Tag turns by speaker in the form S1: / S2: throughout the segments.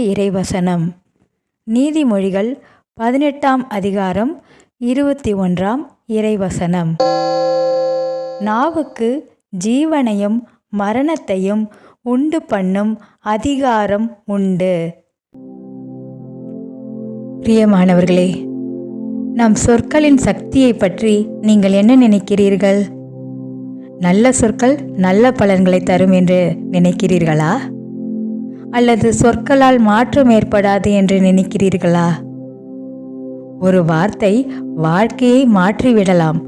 S1: இறைவசனம் நீதிமொழிகள் 18ஆம் அதிகாரம் 21ஆம் இறைவசனம். நாவுக்கு ஜீவனையும் மரணத்தையும் உண்டு பண்ணும் அதிகாரம் உண்டு. பிரியமானவர்களே, நம் சொற்களின் சக்தியை பற்றி நீங்கள் என்ன நினைக்கிறீர்கள்? நல்ல சொற்கள் நல்ல பலன்களை தரும் என்று நினைக்கிறீர்களா? அல்லது சொற்களால் மாற்றம் ஏற்படாது என்று நினைக்கிறீர்களா? ஒரு வார்த்தை வாழ்க்கையை மாற்றிவிடலாம்.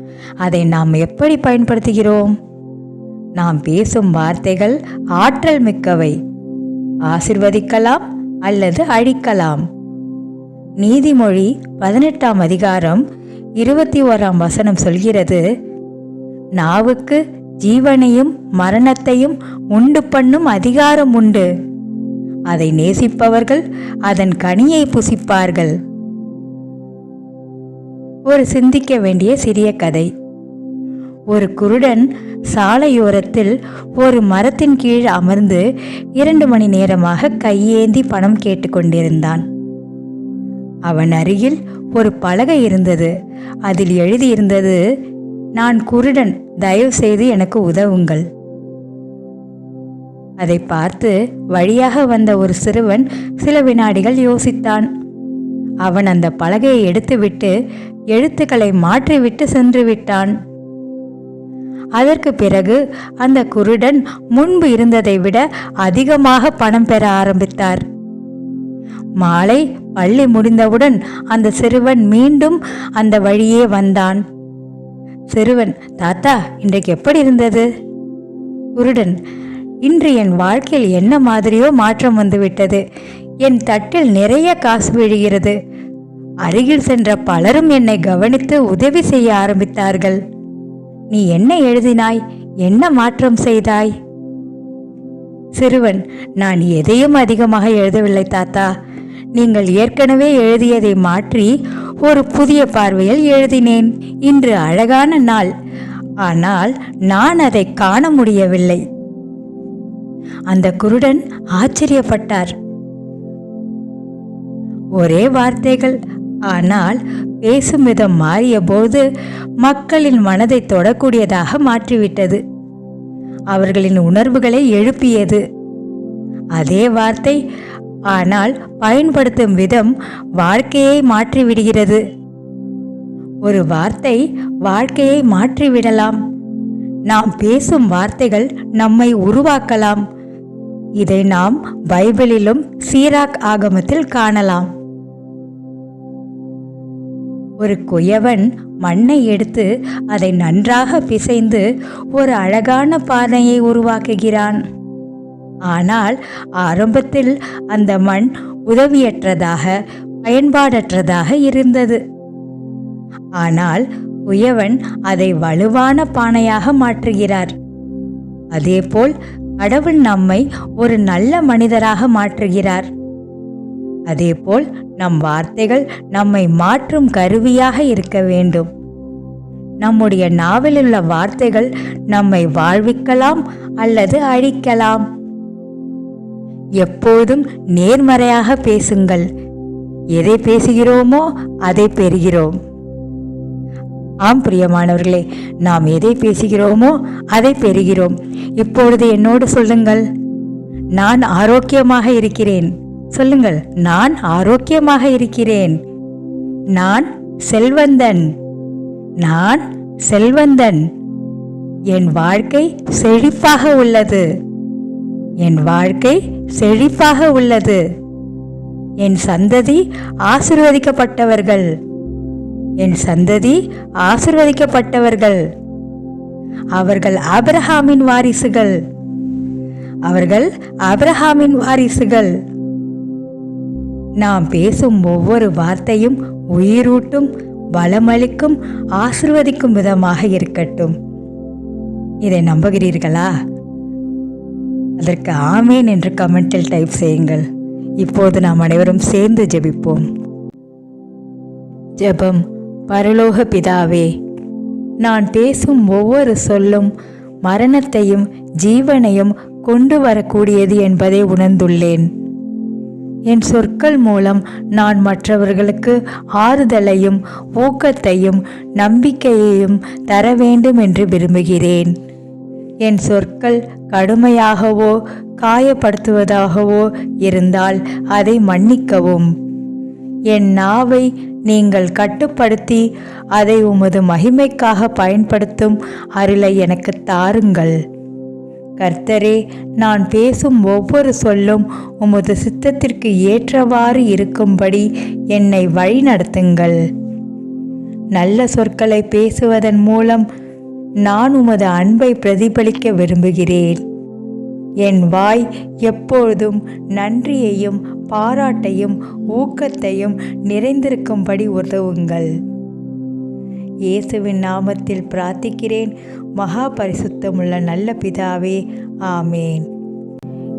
S1: அதை நாம் எப்படி பயன்படுத்துகிறோம்? நாம் பேசும் வார்த்தைகள் ஆற்றல் மிக்கவை. ஆசீர்வதிக்கலாம் அல்லது அழிக்கலாம். நீதிமொழி 18ஆம் அதிகாரம் 21ஆம் வசனம் சொல்கிறது, நாவுக்கு ஜீவனையும் மரணத்தையும் உண்டு பண்ணும் அதிகாரம் உண்டு. அதை நேசிப்பவர்கள் அதன் கனியை புசிப்பார்கள். ஒரு சிந்திக்க வேண்டிய சிறிய கதை. ஒரு குருடன் சாலையோரத்தில் ஒரு மரத்தின் கீழ் அமர்ந்து 2 மணி நேரமாக கையேந்தி பணம் கேட்டுக்கொண்டிருந்தான். அவன் அருகில் ஒரு பலகை இருந்தது. அதில் எழுதியிருந்தது, நான் குருடன், தயவு செய்து எனக்கு உதவுங்கள். அதை பார்த்து வழியாக வந்த ஒரு சிறுவன் சில வினாடிகள் யோசித்தான். அவன் அந்த பலகையை எடுத்துவிட்டு எழுத்துக்களை மாற்றிவிட்டு சென்று விட்டான். அதற்கு பிறகு அந்த குருடன் முன்பு இருந்ததை விட அதிகமாக பணம் பெற ஆரம்பித்தார். மாலை பள்ளி முடிந்தவுடன் அந்த சிறுவன் மீண்டும் அந்த வழியே வந்தான். சிறுவன், தாத்தா, இன்றைக்கு எப்படி இருந்தது? குருடன், இன்று என் வாழ்க்கையில் என்ன மாதிரியோ மாற்றம் வந்துவிட்டது. என் தட்டில் நிறைய காசு விழுகிறது. அருகில் சென்ற பலரும் என்னை கவனித்து உதவி செய்ய ஆரம்பித்தார்கள். நீ என்ன எழுதினாய்? என்ன மாற்றம் செய்தாய்? சிறுவன், நான் எதையும் அதிகமாக எழுதவில்லை தாத்தா. நீங்கள் ஏற்கனவே எழுதியதை மாற்றி ஒரு புதிய பார்வையில் எழுதினேன். இன்று அழகான நாள், ஆனால் நான் அதை காண முடியவில்லை. அந்த குருடன் ஆச்சரியப்பட்டார். ஒரே வார்த்தைகள், ஆனால் பேசும் விதம் மாறிய போது மக்களின் மனதை தொடக்கூடியதாக மாற்றிவிட்டது. அவர்களின் உணர்வுகளை எழுப்பியது. அதே வார்த்தை, ஆனால் பயன்படுத்தும் விதம் வாழ்க்கையை மாற்றிவிடுகிறது. ஒரு வார்த்தை வாழ்க்கையை மாற்றிவிடலாம். நாம் பேசும் வார்த்தைகள் நம்மை உருவாக்கலாம். இதை நாம் பைபிளிலும் சீராக் ஆகமத்தில் காணலாம். ஒரு குயவன் மண்ணை எடுத்து அதை நன்றாக பிசைந்து ஒரு அழகான பானையை உருவாக்குகிறான். ஆனால் ஆரம்பத்தில் அந்த மண் உதவியற்றதாக, பயன்பாடற்றதாக இருந்தது. ஆனால் குயவன் அதை வலுவான பானையாக மாற்றுகிறார். அதேபோல் கடவுள் நம்மை ஒரு நல்ல மனிதராக மாற்றுகிறார். அதேபோல் நம் வார்த்தைகள் நம்மை மாற்றும் கருவியாக இருக்க வேண்டும். நம்முடைய நாவிலுள்ள வார்த்தைகள் நம்மை வாழ்விக்கலாம் அல்லது அழிக்கலாம். எப்போதும் நேர்மறையாக பேசுங்கள். எதை பேசுகிறோமோ அதை பெறுகிறோம். ஆம் பிரியமானவர்களே, நாம் எதை பேசுகிறோமோ அதை பெறுகிறோம். இப்பொழுது என்னோடு சொல்லுங்கள், நான் ஆரோக்கியமாக இருக்கிறேன். சொல்லுங்கள், நான் ஆரோக்கியமாக இருக்கிறேன். நான் செல்வந்தன். நான் செல்வந்தன். என் வாழ்க்கை செழிப்பாக உள்ளது. என் வாழ்க்கை செழிப்பாக உள்ளது. என் சந்ததி ஆசீர்வதிக்கப்பட்டவர்கள். என் சந்ததி ஆசீர்வதிக்கப்பட்டவர்கள். அவர்கள் ஆபிரகாமின் வாரிசுகள். அவர்கள் ஆபிரகாமின் வாரிசுகள். நாம் பேசும் ஒவ்வொரு வார்த்தையும் உயிரூட்டும், பலமளிக்கும், ஆசீர்வதிக்கும் விதமாக இருக்கட்டும். இதை நம்புகிறீர்களா? அதற்கு ஆமேன் என்று கமெண்டில் டைப் செய்யுங்கள். இப்போது நாம் அனைவரும் சேர்ந்து ஜெபிப்போம். ஜெபம். பரலோக பிதாவே, நான் பேசும் ஒவ்வொரு சொல்லும் மரணத்தையும் ஜீவனையும் கொண்டு வரக்கூடியது என்பதை உணர்ந்துள்ளேன். என் சொற்கள் மூலம் நான் மற்றவர்களுக்கு ஆறுதலையும் ஊக்கத்தையும் நம்பிக்கையையும் தர வேண்டும் என்று விரும்புகிறேன். என் சொற்கள் கடுமையாகவோ காயப்படுத்துவதாகவோ இருந்தால் அதை மன்னிக்கவும். என் நாவை நீங்கள் கட்டுப்படுத்தி அதை உமது மகிமைக்காக பயன்படுத்தும் அருளை எனக்கு தாருங்கள். கர்த்தரே, நான் பேசும் ஒவ்வொரு சொல்லும் உமது சித்தத்திற்கு ஏற்றவாறு இருக்கும்படி என்னை வழிநடத்துங்கள். நல்ல சொற்களை பேசுவதன் மூலம் நான் உமது அன்பை பிரதிபலிக்க விரும்புகிறேன். என் வாய் எப்பொழுதும் நன்றியையும் பாராட்டையும் ஊக்கத்தையும் நிறைந்திருக்கும்படி உதவுங்கள். இயேசுவின் நாமத்தில் பிரார்த்திக்கிறேன், மகா பரிசுத்தமுள்ள நல்ல பிதாவே, ஆமேன்.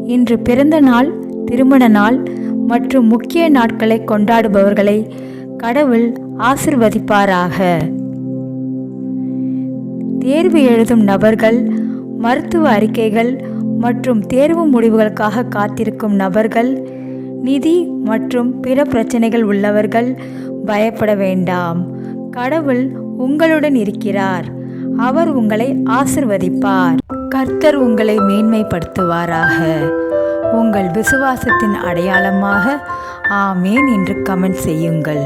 S1: இன்று பிறந்த நாள், திருமண நாள் மற்றும் முக்கிய நாட்களை கொண்டாடுபவர்களை கடவுள் ஆசிர்வதிப்பாராக. தேர்வு எழுதும் நபர்கள், மருத்துவ அறிக்கைகள் மற்றும் தேர்வு முடிவுகளுக்காக காத்திருக்கும் நபர்கள், நிதி மற்றும் பிற பிரச்சனைகள் உள்ளவர்கள் பயப்பட வேண்டாம். கடவுள் உங்களுடன் இருக்கிறார். அவர் உங்களை ஆசிர்வதிப்பார். கர்த்தர் உங்களை மேன்மைப்படுத்துவாராக. உங்கள் விசுவாசத்தின் அடையாளமாக ஆமேன் என்று கமெண்ட் செய்யுங்கள்.